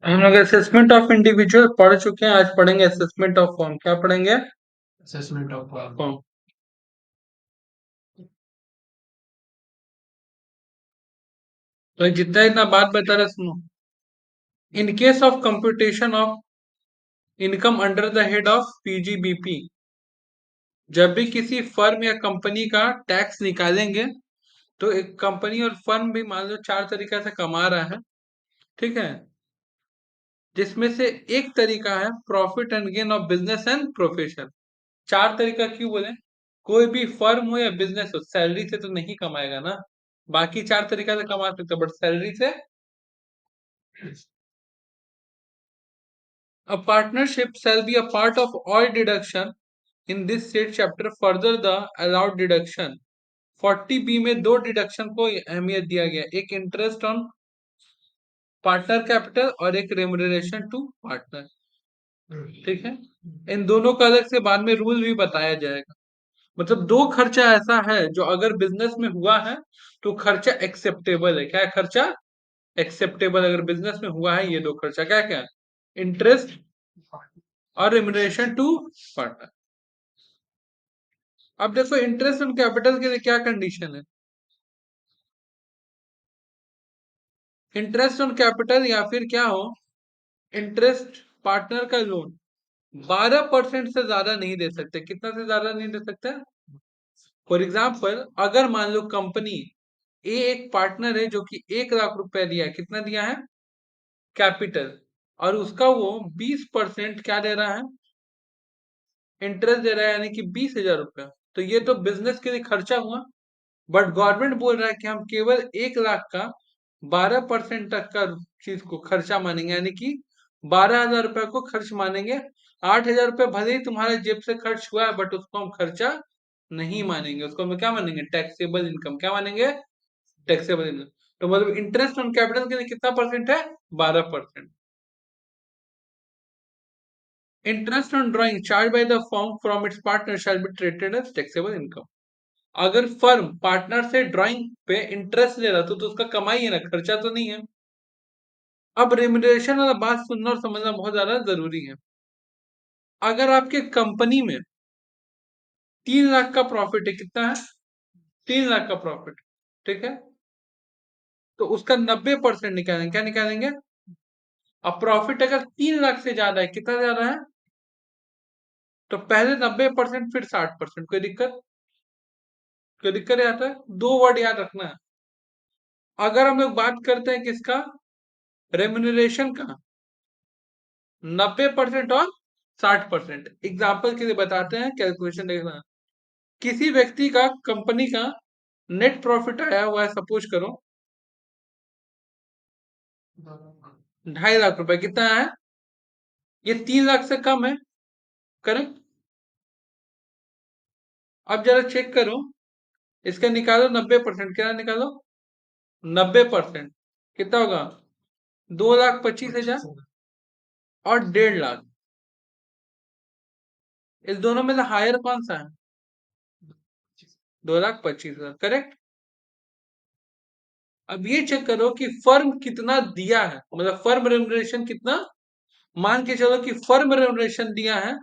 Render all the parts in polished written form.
हम लोग assessment of individual पढ़ चुके हैं। आज पढ़ेंगे असेसमेंट ऑफ फॉर्म। क्या पढ़ेंगे? Assessment of form. तो जितना इतना बात बता रहा सुनो। In case of computation of income under the head of PGBP, जब भी किसी फर्म या कंपनी का टैक्स निकालेंगे तो एक कंपनी और फर्म भी मान लो चार तरीका से कमा रहा है, ठीक है, जिसमें से एक तरीका है profit and gain of business and profession. चार तरीका क्यों बोले? कोई भी फर्म हो या बिजनेस हो सैलरी से तो नहीं कमाएगा ना। बाकी चार तरीका से कमा सकते बट सैलरी से। A partnership shall be a part of all deduction in this said chapter, further the allowed deduction। 40B में दो डिडक्शन को अहमियत दिया गया, एक इंटरेस्ट ऑन पार्टनर कैपिटल और एक रेम्युनरेशन टू पार्टनर, ठीक है। इन दोनों का अलग से बाद में रूल भी बताया जाएगा। मतलब दो खर्चा ऐसा है जो अगर बिजनेस में हुआ है तो खर्चा एक्सेप्टेबल है। क्या है खर्चा? एक्सेप्टेबल। अगर बिजनेस में हुआ है ये दो खर्चा क्या क्या है? इंटरेस्ट और रेम्युनरेशन टू पार्टनर। अब देखो इंटरेस्ट ऑन कैपिटल के लिए क्या कंडीशन है। इंटरेस्ट ऑन कैपिटल या फिर क्या हो, इंटरेस्ट पार्टनर का लोन 12% से ज्यादा नहीं दे सकते। कितना से ज्यादा नहीं दे सकते? फॉर एग्जाम्पल अगर मान लो कंपनी ए एक पार्टनर है जो कि 1 लाख रुपए दिया है, कितना दिया है? कैपिटल। और उसका वो 20% क्या दे रहा है? इंटरेस्ट दे रहा है, यानी कि 20,000 रुपया। तो ये तो बिजनेस के लिए खर्चा हुआ। बट गवर्नमेंट बोल रहा है कि हम केवल 1 लाख का 12% तक का चीज को खर्चा मानेंगे, यानी कि 12,000 रुपया को खर्च मानेंगे। 8,000 रुपया भले ही तुम्हारे जेब से खर्च हुआ है बट उसको हम खर्चा नहीं मानेंगे, उसको हम क्या मानेंगे? Taxable income. क्या मानेंगे? Taxable income. तो मतलब इंटरेस्ट ऑन कैपिटल के लिए कितना परसेंट है? 12%। Interest on drawing charge by the firm from its partner shall be treated as taxable income. अगर फर्म पार्टनर से ड्राइंग पे इंटरेस्ट ले रहा तो उसका कमाई है ना, खर्चा तो नहीं है। अब रेम्युनरेशन वाला बात सुनना और समझना बहुत ज्यादा जरूरी है। अगर आपके कंपनी में 3 लाख का प्रॉफिट है, कितना है? 3 लाख का प्रॉफिट, ठीक है। तो उसका 90% निकालेंगे। क्या निकालेंगे? अब प्रॉफिट अगर 3 लाख से ज्यादा है, कितना ज्यादा है? तो पहले 90% फिर 60%। कोई दिक्कत? कोई दिक्कत आता है? दो वर्ड याद रखना है। अगर हम लोग बात करते हैं किसका? रेम्युनरेशन का। 90% और 60%। एग्जाम्पल के लिए बताते हैं, कैलकुलेशन देखना। किसी व्यक्ति का कंपनी का नेट प्रॉफिट आया हुआ है, सपोज करो 2.5 लाख रुपए। कितना है? ये 3 लाख से कम है, करेक्ट। अब जरा चेक करो, इसका निकालो 90%। क्या निकालो? 90% कितना होगा? 2,25,000 और 1.5 लाख। इस दोनों में से हायर कौन सा है? 2,25,000, करेक्ट। अब ये चेक करो कि फर्म कितना दिया है, मतलब फर्म रेमुनरेशन कितना। मान के चलो कि फर्म रेमुनरेशन दिया है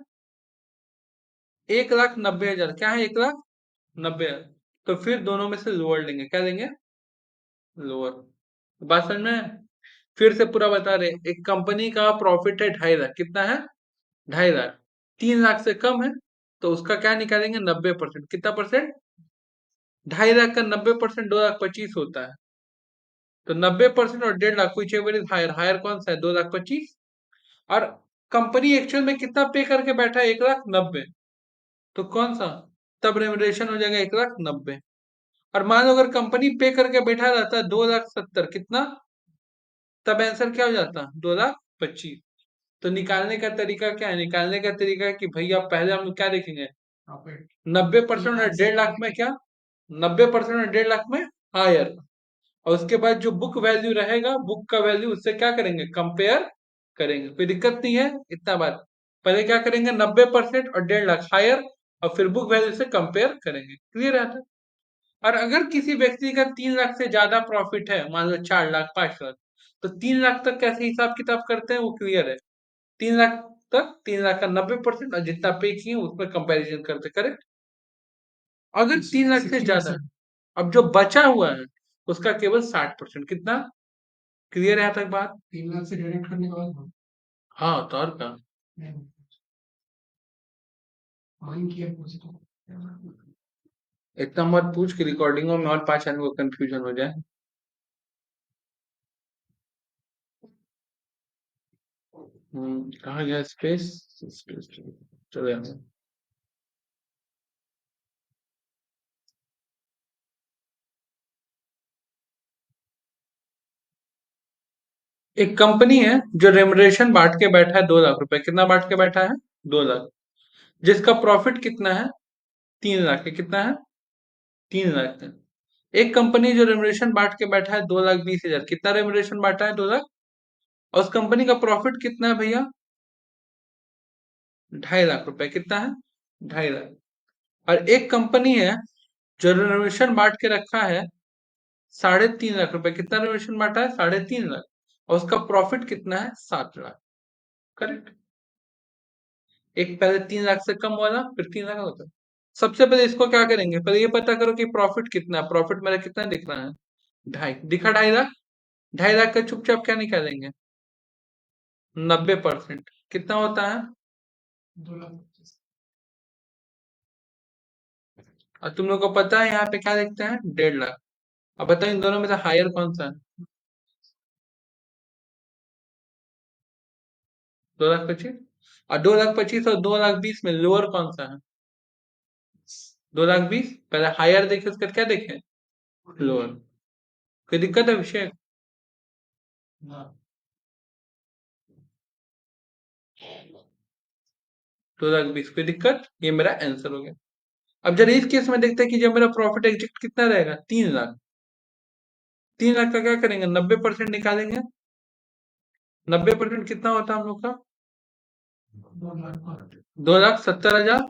1,90,000। क्या है? 1,90,000। तो फिर दोनों में से लोअर लेंगे। क्या लेंगे? लोअर। बात समझ में? फिर से पूरा बता रहे, एक कंपनी का प्रॉफिट है 2.5 लाख। कितना है? 2.5 लाख। 3 लाख से कम है तो उसका क्या निकालेंगे? 90%। कितना परसेंट? 2.5 लाख का 90% 2,25,000 होता है। तो 90% और 1.5 lakh, which ever is higher. Higher कौन सा है? 2,25,000। और कंपनी एक्चुअल में कितना पे करके बैठा है? 1,90,000। तो कौन सा? तब रेमुनरेशन हो जाएगा 1,90,000। और मान लो अगर कंपनी पे करके बैठा रहता है 2,70,000, कितना? तब आंसर क्या हो जाता? 2,25,000। तो निकालने का तरीका क्या है? निकालने का तरीका है कि भैया पहले हम लोग क्या देखेंगे? 90% और 1.5 लाख में क्या? 90% और 1.5 लाख में हायर। और उसके बाद जो बुक वैल्यू रहेगा, बुक का वैल्यू उससे क्या करेंगे? कंपेयर करेंगे। कोई दिक्कत नहीं है इतना बात। पहले क्या करेंगे? 90% और 1.5 लाख हायर, और फिर बुक वैल्यू से कंपेयर करेंगे। क्लियर है? और अगर किसी व्यक्ति का 3 लाख से ज्यादा प्रॉफिट है, मान लो 4 लाख, 5 लाख, तो 3 लाख तक कैसे हिसाब किताब करते हैं वो क्लियर है। 3 लाख तक 3 लाख का 90% और जितना पे किए उसमें कंपैरिजन करते, करेक्ट। अगर 3 लाख से ज्यादा, अब जो बचा हुआ है उसका केवल 60%, कितना, क्लियर है यहाँ तक बात? 3 लाख से डिडक्ट करने के बाद, हाँ तो और क्या, इतना मत पूछ कि रिकॉर्डिंगों में और 5 आदमी को कंफ्यूजन हो जाए। कहाँ गया स्पेस, स्पेस चलो यार। एक कंपनी है जो रेमुनरेशन बांट के बैठा है 2 लाख रुपए, कितना बांट के बैठा है, 2 लाख, जिसका प्रॉफिट कितना है, 3 लाख है, कितना है, 3 लाख है। एक कंपनी जो रेमुनरेशन बांट के बैठा है 2,20,000, कितना रेमुनरेशन बांटा है, 2 लाख, और उस कंपनी का प्रॉफिट कितना है भैया, 2.5 लाख रुपए, कितना है, 2.5 लाख। और एक कंपनी है जो रेमुनरेशन बांट के रखा है 3.5 लाख रुपए, कितना रेमुनरेशन बांटा है, 3.5 लाख, और उसका प्रॉफिट कितना है, 7 लाख, करेक्ट। एक पहले 3 लाख से कम वाला, फिर 3 लाख होता है। सबसे पहले इसको क्या करेंगे, पहले ये पता करो कि प्रॉफिट कितना है, प्रॉफिट मेरा कितना दिख रहा है, ढाई दिखा, 2.5 लाख, 2.5 लाख का चुपचाप क्या निकालेंगे, 90%, कितना होता है, 2 लाख। और तुम लोग को पता है यहाँ पे क्या लिखते हैं, 1.5 लाख। अब बताओ इन दोनों में से हायर कौन सा है, 2,25,000, और 2,25,000 और 2,20,000 में लोअर कौन सा है, 2,20,000, पहले हायर देखे उसके बाद क्या देखे, लोअर। कोई दिक्कत है विषय, 2,20,000, कोई दिक्कत, ये मेरा आंसर हो गया। अब जरा इस केस में देखते हैं कि जब मेरा प्रॉफिट एग्जिट कितना रहेगा, 3 लाख, 3 लाख का क्या करेंगे, 90% निकालेंगे, 90% कितना होता है हम लोग का, 2,70,000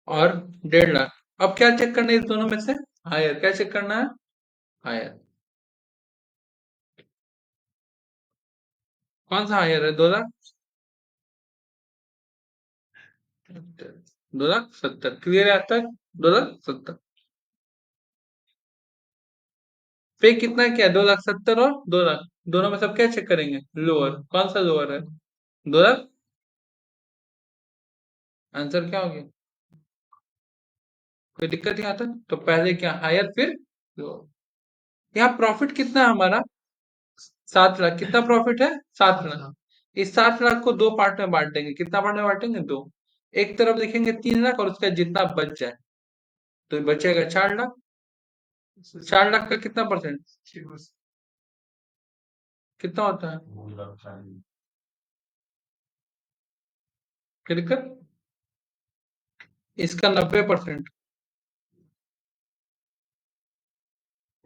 और 1.5 लाख। अब क्या चेक करना है इस दोनों में से, हायर, क्या चेक करना है, हायर, कौन सा हायर है, 2 लाख, 2,70,000, क्लियर है आज तक, 2,70,000, पे कितना क्या, 2,70,000 और 2 लाख, दोनों में सब क्या चेक करेंगे, लोअर, कौन सा लोअर है, 2 लाख, आंसर क्या हो गया, कोई दिक्कत यहाँ तक, तो पहले क्या हायर फिर लोअर। यहाँ प्रॉफिट कितना है हमारा, 7 लाख, कितना प्रॉफिट है, 7 लाख। इस 7 लाख को दो पार्ट में बांट देंगे, कितना पार्ट में बांटेंगे, दो। एक तरफ लिखेंगे 3 लाख और उसका जितना बच जाए, तो बचेगा 4 लाख। 4 लाख का कितना परसेंट, कितना होता है, क्या दिक्कत, इसका 90%।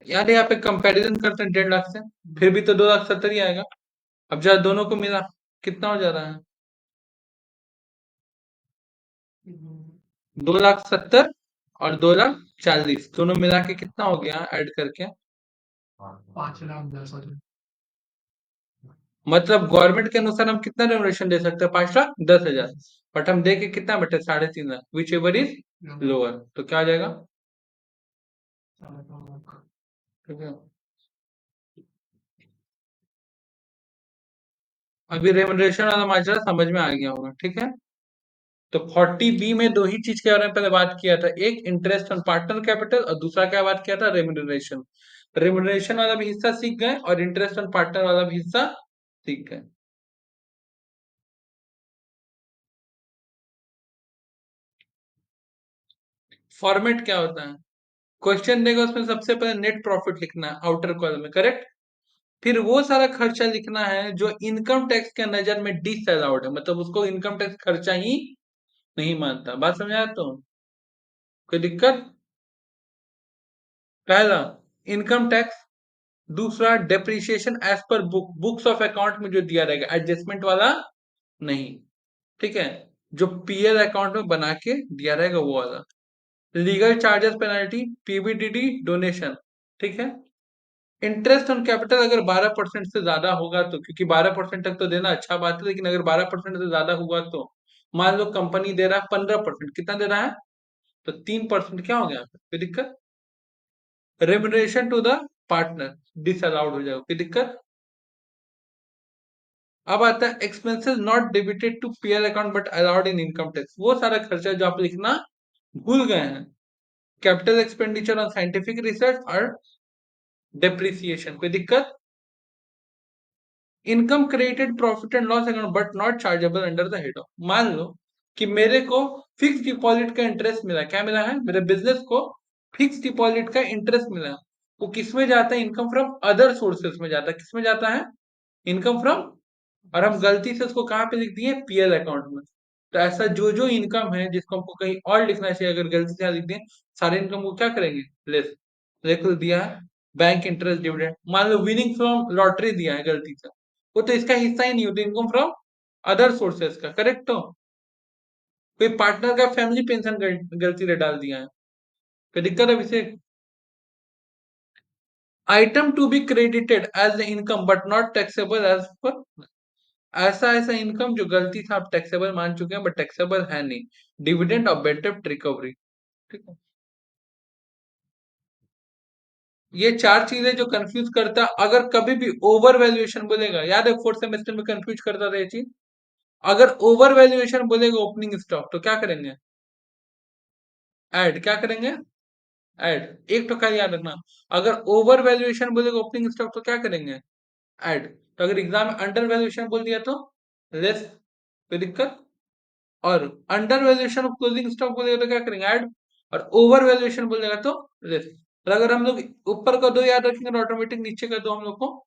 यार यहाँ पे कंपैरिजन करते हैं 1.5 लाख से, फिर भी तो 2,70,000 ही आएगा। अब जरा दोनों को मिला, कितना हो जा रहा है, 2,70,000 और 2,40,000, दोनों मिला के कितना हो गया ऐड करके, 5,10,000। मतलब गवर्नमेंट के अनुसार हम कितना रेमुनरेशन दे सकते हैं, 5,10,000, बट हम दे के कितना बटे, 3.5 lakh, which ever is lower, तो क्या आ जाएगा, ठीक है। अभी रेमुनरेशन वाला माजरा समझ में आ गया होगा, ठीक है। तो 40B में दो ही चीज के बारे में पहले बात किया था, एक इंटरेस्ट ऑन पार्टनर कैपिटल और दूसरा क्या बात किया था, रेमुनरेशन। रेमुनरेशन वाला भी हिस्सा सीख गए और इंटरेस्ट ऑन पार्टनर वाला भी हिस्सा सीख गए। फॉर्मेट क्या होता है, क्वेश्चन देगा उसमें सबसे पहले नेट प्रॉफिट लिखना है आउटर कॉलम में, करेक्ट। फिर वो सारा खर्चा लिखना है जो इनकम टैक्स के नजर में डिसअलाउड है, मतलब उसको इनकम टैक्स खर्चा ही नहीं मानता, बात समझ आया, तो कोई दिक्कत। पहला इनकम टैक्स, दूसरा depreciation as per books of account में जो दिया रहेगा, एडजस्टमेंट वाला नहीं, ठीक है, जो पीएल अकाउंट में बना के दिया रहेगा वो वाला। लीगल चार्जेस पेनल्टी, पीबीडीडी डोनेशन, ठीक है। इंटरेस्ट ऑन कैपिटल अगर 12% से ज्यादा होगा तो, क्योंकि 12% तक तो देना अच्छा बात है, लेकिन अगर 12% से ज्यादा हुआ तो, मान लो कंपनी दे रहा है 15%, कितना दे रहा है? तो 3% क्या हो गया? कोई दिक्कत? Remuneration to the partner disallowed हो जाएगा, कोई दिक्कत? अब आता है expenses not debited to PL account but allowed in income tax, वो सारा खर्चा जो आप लिखना भूल गए हैं। Capital expenditure on scientific research और डेप्रिसिएशन, कोई दिक्कत? Income created profit and loss account but not chargeable under the head of. मान लो कि मेरे को फिक्स डिपॉजिट का इंटरेस्ट मिला, क्या मिला है? मेरे बिजनेस को फिक्स डिपॉजिट का इंटरेस्ट मिला। वो किस में जाता है? इनकम फ्रॉम अदर सोर्सेस में जाता है। किस में जाता है? Income from. और हम गलती से उसको कहाँ पे लिख दिए? पीएल अकाउंट में। तो ऐसा जो जो इनकम है जिसको हमको कहीं और लिखना चाहिए, अगर गलती से यहाँ लिख दिए, सारे इनकम को क्या करेंगे? लेस। लिख दिया है बैंक इंटरेस्ट डिविडेंड। मान लो विनिंग फ्रॉम लॉटरी दिया है गलती से, वो तो इसका हिस्सा ही नहीं होता, इनकम फ्रॉम अदर सोर्सेस का, करेक्ट? तो कोई पार्टनर का फैमिली पेंशन गलती से डाल दिया है, कोई दिक्कत है इसे? Item to be credited as income but not taxable as per. ऐसा ऐसा इनकम जो गलती से आप टैक्सेबल मान चुके हैं बट टैक्सेबल है नहीं। डिविडेंड और बेड डेप्ट रिकवरी। ठीक है, ये चार चीजें जो कंफ्यूज करता है, अगर कभी भी ओवर वैल्यूएशन बोलेगा, याद है फोर्थ सेमेस्टर में कंफ्यूज करता था ये चीज। अगर ओवर वैल्यूएशन बोलेगा ओपनिंग स्टॉक तो क्या करेंगे? ऐड। क्या करेंगे? ऐड। एक तो याद रखना, अगर ओवर वैल्यूएशन बोलेगा ओपनिंग स्टॉक तो क्या करेंगे? ऐड। तो अगर एग्जाम में अंडर वैल्यूएशन बोल दिया तो लेस, कोई दिक्कत? और under valuation of closing stock बोलेगा तो क्या करेंगे? ऐड। और ओवर वैल्यूएशन बोलेगा तो लेस। और अगर हम लोग ऊपर का दो याद रखेंगे तो ऑटोमेटिक नीचे का दो हम लोग को।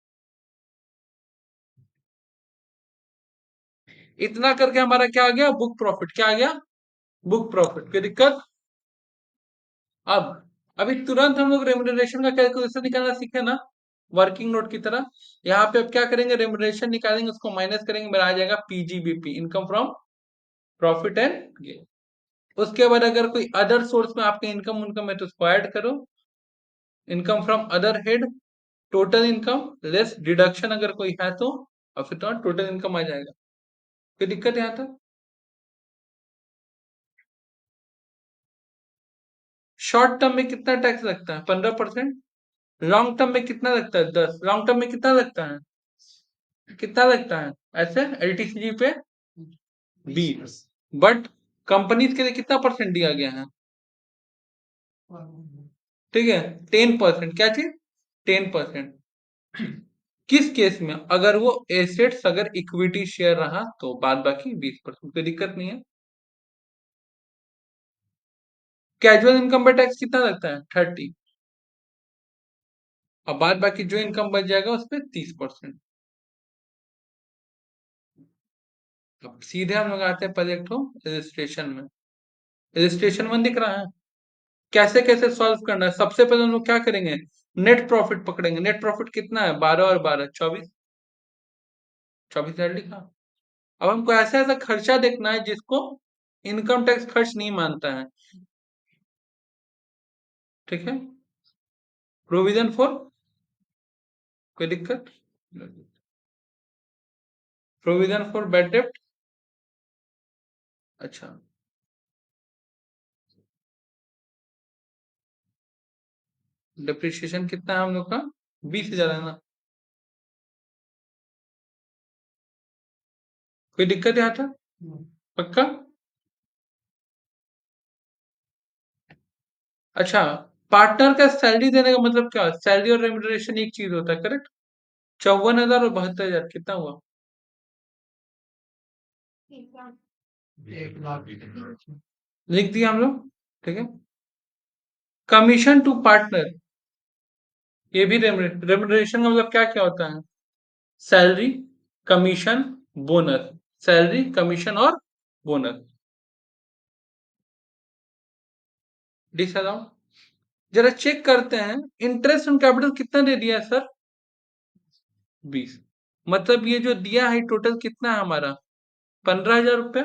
इतना करके हमारा क्या आ गया? Book profit. क्या आ गया? Book profit. कोई दिक्कत? अब अभी तुरंत हम लोग रेम्युनरेशन का कैलकुलेशन निकालना सीखे ना, वर्किंग नोट की तरह। यहाँ पे अब क्या करेंगे? रेम्युनरेशन निकालेंगे, उसको माइनस करेंगे, मेरा आ जाएगा PGBP, income from profit and gain. उसके बाद अगर कोई अदर सोर्स में आपका इनकम उनकम है तो उसको ऐड करो, income from other head, total income less deduction अगर कोई है तो, और फिर तो टोटल इनकम आ जाएगा। कोई दिक्कत यहाँ तक? शॉर्ट टर्म में कितना टैक्स लगता है? 15%। लॉन्ग टर्म में कितना लगता है? 10। लॉन्ग टर्म में कितना लगता है? कितना लगता है ऐसे एलटीसीजी पे? 20। बट कंपनीज के लिए कितना परसेंट दिया गया है? ठीक है, 10%। क्या चीज? 10%। किस केस में? अगर वो एसेट्स अगर इक्विटी शेयर रहा तो बाद बाकी 20%, कोई दिक्कत नहीं है। कैजुअल इनकम पे टैक्स कितना लगता है? 30। और बाद बाकी जो इनकम बच जाएगा उस पर 30%। अब सीधे हम लोग आते हैं पहले एक तो रजिस्ट्रेशन में। रजिस्ट्रेशन वन दिख रहा है? कैसे कैसे सॉल्व करना है? सबसे पहले हम लोग क्या करेंगे? नेट प्रॉफिट पकड़ेंगे। नेट प्रॉफिट कितना है? 12 और 12 24। 24,000 लिखा। अब हमको ऐसा ऐसा खर्चा देखना है जिसको इनकम टैक्स खर्च नहीं मानता है। ठीक है, प्रोविजन फॉर, कोई दिक्कत? प्रोविजन फॉर बैड डेप्ट। अच्छा, डिप्रिशिएशन कितना है हम लोग का? 20,000 है ना? कोई दिक्कत यहाँ था? पक्का? अच्छा, पार्टनर का सैलरी देने का मतलब क्या? सैलरी और रेम्युनरेशन एक चीज होता है, करेक्ट? 54,000 और 72,000 कितना हुआ? 1,00,000 लिख दिया हम लोग। ठीक है, कमीशन टू पार्टनर, ये भी रेम्युनरेशन का मतलब क्या क्या होता है? Salary, commission, bonus. Salary, commission और बोनस। डिसअलाउड। जरा चेक करते हैं, इंटरेस्ट ऑन कैपिटल कितना दे दिया है सर? 20। मतलब ये जो दिया है टोटल कितना है हमारा? 15,000 रुपये।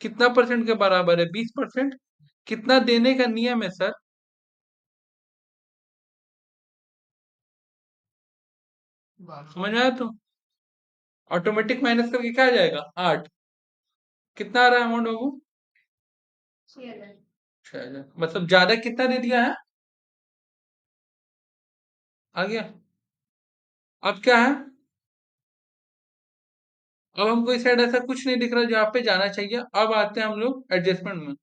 कितना परसेंट के बराबर है? 20%। कितना देने का नियम है सर? समझ में आया? तो ऑटोमेटिक माइनस करके क्या आ जाएगा? 8। कितना आ रहा है अमाउंट बाबू? 6,000। मतलब ज्यादा कितना दे दिया है? आ गया। अब क्या है? अब हमको इस साइड ऐसा कुछ नहीं दिख रहा जहाँ पे जाना चाहिए। अब आते हैं हम लोग एडजस्टमेंट में।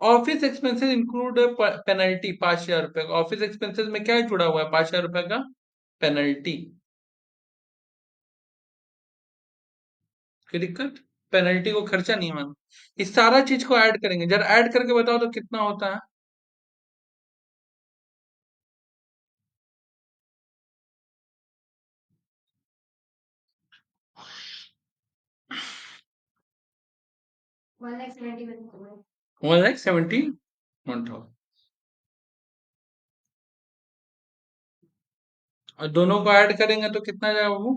ऑफिस एक्सपेंसेस इंक्लूड पेनल्टी 5,000 रुपए का। ऑफिस एक्सपेंसेस में क्या जुड़ा हुआ है? 5,000 रुपए का पेनल्टी। कोई दिक्कत? पेनल्टी को खर्चा नहीं माना। इस सारा चीज को ऐड करेंगे, जरा ऐड करके बताओ तो कितना होता है? 1,71,000। और दोनों को ऐड करेंगे तो कितना जाएगा वो?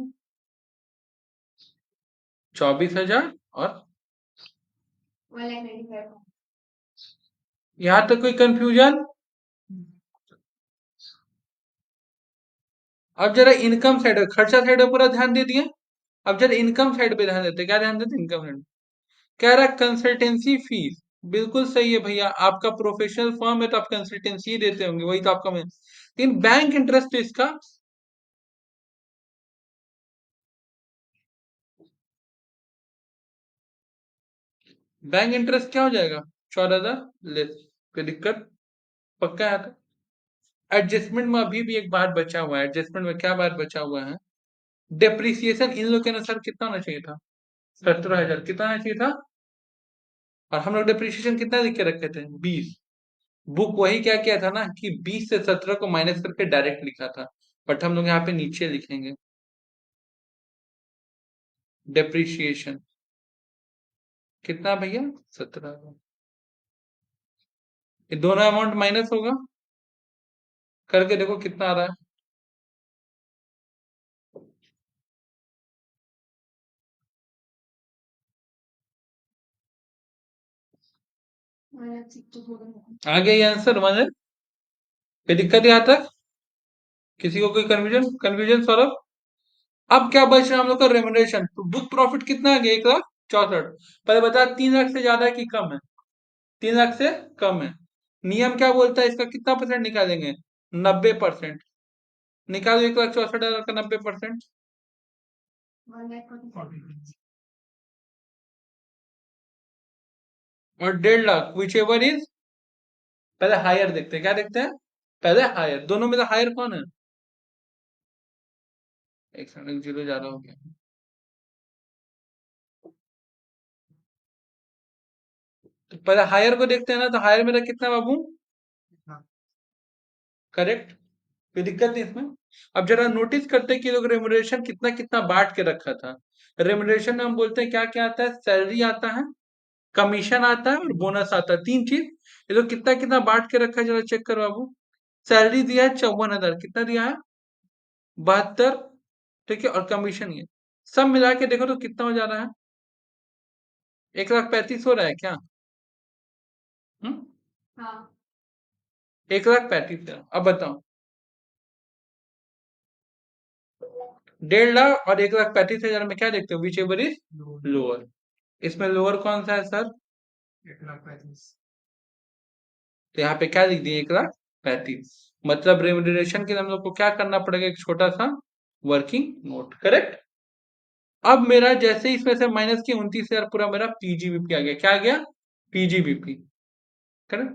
24,000। और यहाँ तक कोई कंफ्यूजन? अब जरा इनकम साइड, खर्चा साइड पे पूरा ध्यान दे दिए। अब जरा इनकम साइड पे ध्यान देते। क्या ध्यान देते? Income side. कह रहा कंसल्टेंसी फीस। बिल्कुल सही है भैया, आपका प्रोफेशनल फर्म है तो आप कंसल्टेंसी ही देते होंगे, वही तो आपका में। लेकिन बैंक इंटरेस्ट तो इसका, बैंक इंटरेस्ट क्या हो जाएगा? 14,000 लेस। कोई दिक्कत? पक्का है? तो एडजस्टमेंट में अभी भी एक बात बचा हुआ है। एडजस्टमेंट में क्या बात बचा हुआ है? डेप्रिसिएशन इन लोग के अनुसार कितना होना चाहिए था? 17,000। कितना होना चाहिए था? और हम लोग डेप्रिसिएशन कितना लिख के रखे थे? 20। बुक वही क्या किया था ना कि 20 से 17 को माइनस करके डायरेक्ट लिखा था। बट हम लोग यहाँ पे नीचे लिखेंगे डेप्रिसिएशन। कितना भैया? 17। ये दोनों अमाउंट माइनस होगा। करके देखो कितना आ रहा है। आ गया ये आंसर? वन। कोई दिक्कत है यहाँ तक? किसी को कोई कंफ्यूजन? कंफ्यूजन सौरभ? अब क्या बच रहा है हम लोग का? रेमुनरेशन। तो बुक प्रॉफिट कितना आ गया? 1,64,000। पहले बता, 3 लाख से ज्यादा है कि कम है? 3 लाख से कम है। नियम क्या बोलता है? इसका कितना परसेंट निकालेंगे? 90%। निकालो 1,64,000 का 90%। और 1.5 लाख विच एवर इज। पहले हायर देखते हैं। क्या देखते हैं? पहले हायर। दोनों में से हायर कौन है? एक सेकंड, जीरो ज्यादा हो गया। तो पहले हायर को देखते हैं ना। तो हायर मेरा कितना बाबू? करेक्ट। कोई दिक्कत नहीं इसमें। अब जरा नोटिस करते हैं कि लोग रेमुनरेशन कितना कितना बांट के रखा था। रेमुनरेशन में हम बोलते हैं क्या क्या आता है? सैलरी आता है, कमीशन आता है और बोनस आता है। 3 चीज। ये लोग कितना कितना बांट के रखा है जरा चेक करो बाबू। सैलरी दिया है 54,000। कितना दिया है? 72। ठीक है। और कमीशन ये सब मिला के देखो तो कितना हो जा रहा है? 1,35,000 हो रहा है क्या? हम्म। 1,35,000। अब बताओ। 1.5 लाख और 1,35,000 में क्या देखते हो? Which ever is lower. इसमें लोअर कौन सा है सर? तो यहाँ पे क्या लिख दिए? 1,35,000। मतलब रेमुनरेशन के लिए हम लोग को क्या करना पड़ेगा? एक छोटा सा वर्किंग नोट। करेक्ट। अब मेरा जैसे ही इसमें से माइनस की 29,000 पूरा मेरा पीजीबीपी आ गया। क्या आ गया? PGBP. Correct.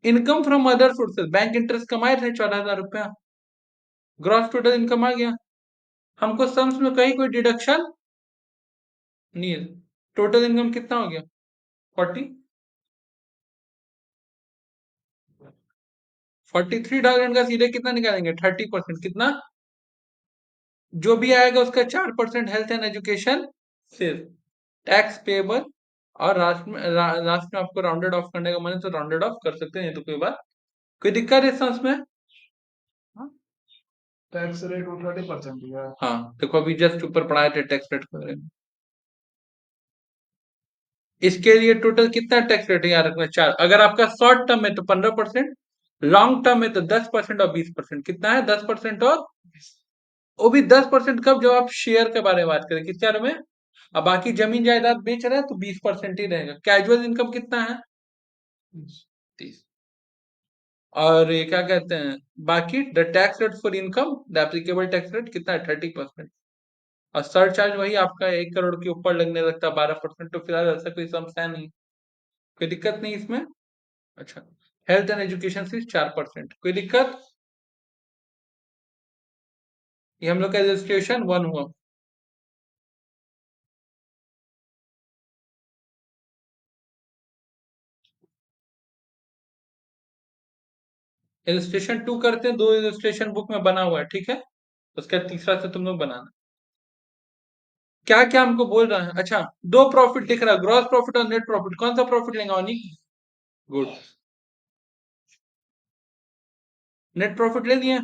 Income from other sources, bank interest कमाए थे 14,000 रुपया। ग्रॉस टोटल इनकम आ गया। हमको सम्स में कहीं कोई डिडक्शन नहीं है। टोटल इनकम कितना हो गया? 43,000 का सीधे कितना निकालेंगे? 30%। कितना? जो भी आएगा उसका 4% हेल्थ एंड एजुकेशन सिर्फ टैक्स पेबल। और लास्ट में आपको राउंडेड ऑफ करने का मन है तो राउंडेड ऑफ कर सकते हैं, ये तो कोई बात। कोई दिक्कत है इस में? टैक्स रेट 30% है। हाँ देखो, अभी जस्ट ऊपर पढ़ाए थे टैक्स रेट के बारे में। इसके लिए टोटल कितना टैक्स रेट है याद रखना? 4। अगर आपका शॉर्ट टर्म है तो 15%, लॉन्ग टर्म है तो 10% और 20%। कितना है? 10% और वो भी 10% कब, जब आप शेयर के बारे में बात करें, किसके बारे में? अब बाकी जमीन जायदाद बेच रहे हैं तो 20% ही रहेगा। कैजुअल इनकम कितना है? 30। और ये क्या कहते हैं, बाकी the tax rate for income, the applicable tax rate कितना है? 30%। और सरचार्ज वही आपका 1 करोड़ के ऊपर लगने लगता है 12%। तो फिलहाल ऐसा कोई समस्या नहीं, कोई दिक्कत नहीं इसमें। अच्छा, हेल्थ एंड एजुकेशन फीस 4%, कोई दिक्कत? ये हम लोग का रजिस्ट्रेशन 1 हुआ। रजिस्ट्रेशन 2 करते हैं, 2 रजिस्ट्रेशन बुक में बना हुआ है, ठीक है। उसका तीसरा से तुम लोग बनाना। क्या क्या हमको बोल रहा है? अच्छा, दो प्रॉफिट दिख रहा है, ग्रॉस प्रॉफिट और नेट प्रॉफिट। कौन सा प्रॉफिट लेंगे ऑनी? गुड, नेट प्रॉफिट ले लिए।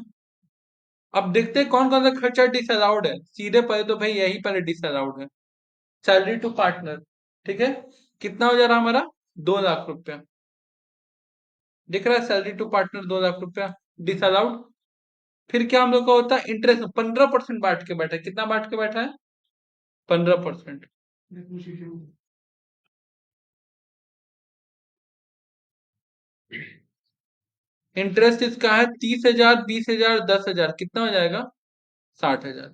अब देखते हैं कौन कौन सा खर्चा डिसअलाउड है। सीधे पहले तो भाई यही पहले डिसअलाउड है, सैलरी टू पार्टनर, ठीक है। कितना हो जा रहा हमारा? 2 लाख रुपया। दिख रहा है, सैलरी टू पार्टनर 2 लाख रुपया डिसअलाउड। फिर क्या हम लोग का होता है? इंटरेस्ट 15% बांट के बैठा है। कितना बांट के बैठा है? 15%। इंटरेस्ट इसका है 30,000, 20,000, 10,000। कितना हो जाएगा? 60,000।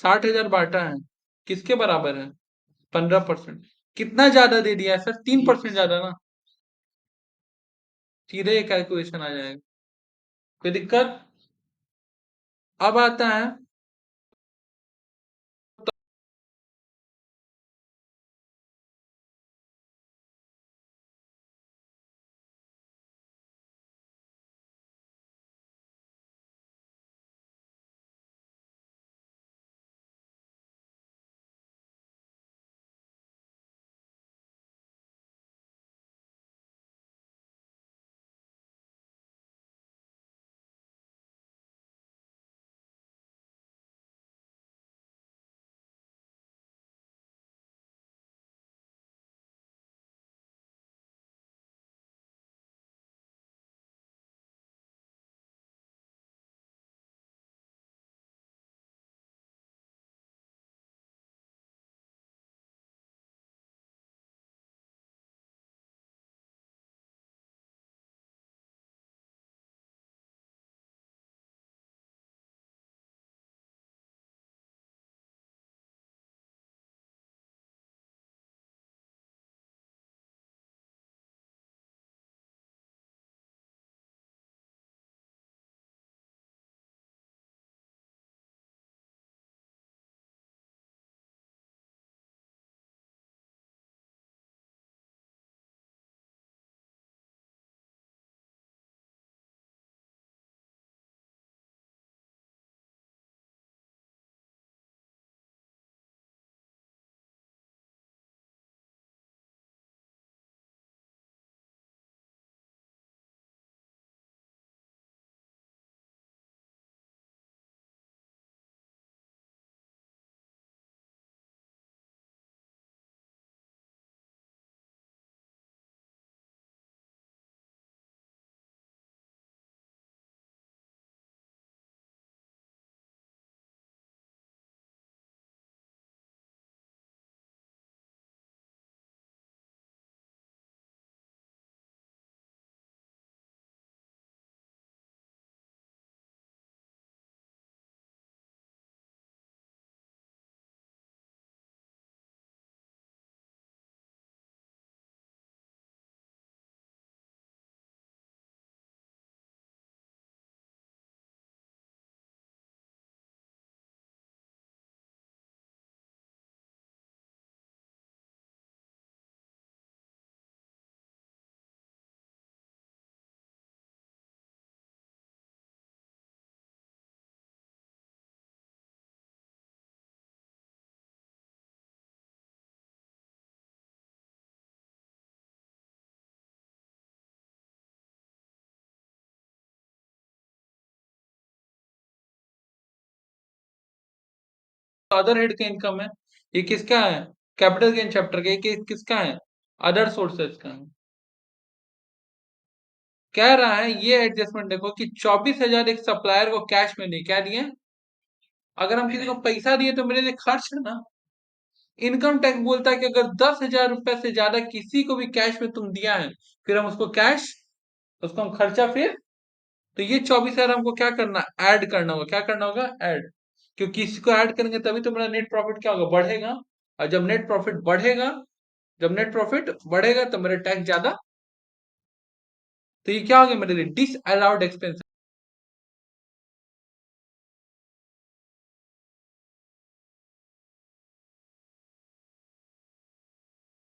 60,000 बांटा है, किसके बराबर है? 15%। कितना ज्यादा दे दिया है सर? 3% ज्यादा ना, सीधे ये कैलकुलेशन आ जाएगा। कोई दिक्कत? अब आता है अदर हेड का इनकम है। ये किसका है? कैपिटल गेन चैप्टर का। ये किसका है? अदर सोर्सेज का है। कह रहा है ये एडजस्टमेंट देखो कि 24,000 एक सप्लायर को कैश में नहीं, क्या दिए? अगर हम किसी को पैसा दिए तो मेरे लिए खर्च है ना। इनकम टैक्स बोलता है कि अगर 10,000 रुपए से ज्यादा किसी को भी कैश में तुम दिया है, फिर हम उसको कैश, उसको हम खर्चा फिर, तो ये 24,000 हमको क्या करना, ऐड करना होगा। क्या करना होगा, ऐड। क्योंकि इसको ऐड करेंगे तभी तो मेरा नेट प्रॉफिट क्या होगा, बढ़ेगा। और जब नेट प्रॉफिट बढ़ेगा, जब नेट प्रॉफिट बढ़ेगा तो मेरा टैक्स ज्यादा, तो ये क्या हो गया मेरे लिए, डिस अलाउड एक्सपेंस।